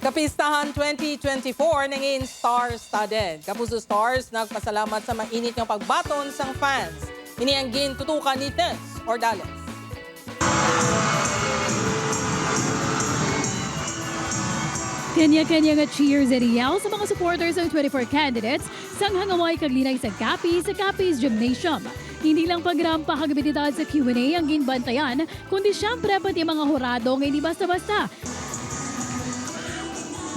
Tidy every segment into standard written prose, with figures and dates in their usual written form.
Kapistahan 2024 nangin star-studded. Kapuso Stars nagpasalamat sa mainit ng pagbaton sang fans. Ini ang gintutukan ni Tess Ordales. Kanya-kanya nga cheers at iyaw sa mga supporters ng 24 candidates sang hangaway kaglinay sa Capiz Gymnasium. Hindi lang pagrampa hagabilidad sa Q&A ang ginbantayan, kundi syempre pati mga hurado nga hindi basta-basta.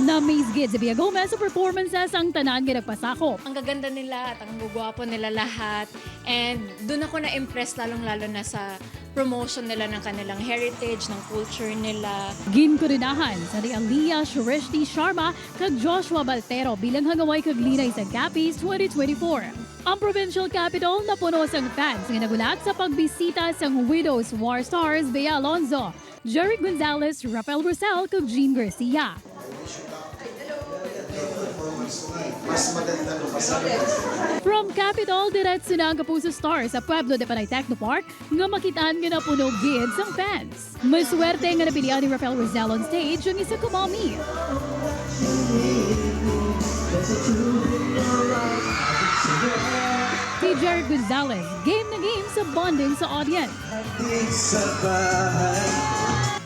Na-amaze gid si Bia Gomez sa performances ang tanan nga nagpasakop. Ang gaganda nila at ang gugwapo nila lahat. And doon ako na-impress lalong-lalo na sa promotion nila ng kanilang heritage, ng culture nila. Ginkurinahan sa ni Aliyah Shrishti Sharma kag Joshua Baltero bilang hangaway kaglinay sa Capiz 2024. Ang provincial capital napuno sang fans nga nagulat sa pagbisita sang Widows War Stars Bea Alonzo, Jerry Gonzalez, Rafael Rosel kag Jean Garcia. From Capital, diretso na ang Kapuso Stars sa Pueblo de Panay Technopark nga makitaan nga napuno gid sang fans. Maswerte nga napilian ni Rafael Rosel on stage ang isa kumami. Si Jerry Gonzalez, game na game sa bonding sa audience.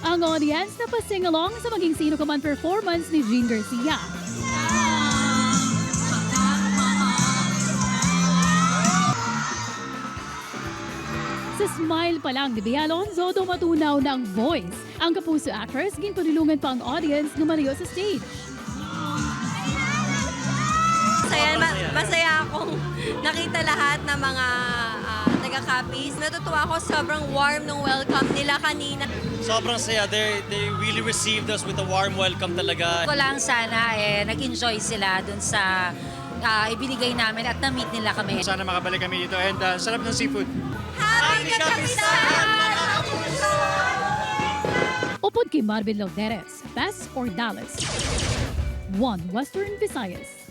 Ang audience na pa-sing-along sa maging sino ka man performance ni Jean Garcia. Sa smile pa lang ni Bea Alonzo, dumatunaw ng voice. Ang Kapuso actress, ginpanulungan pa ang audience na malayo sa stage. Masaya akong nakita lahat ng mga taga-Capiz. Natutuwa ako, sobrang warm ng welcome nila kanina. Sobrang saya. They really received us with a warm welcome talaga. Ko lang sana nag-enjoy sila dun sa ibinigay namin at na-meet nila kami. Sana makabalik kami dito and sarap ng seafood. Happy Kapistahan! Upod kay Marvin Lauderes, Tess Ordales, One Western Visayas.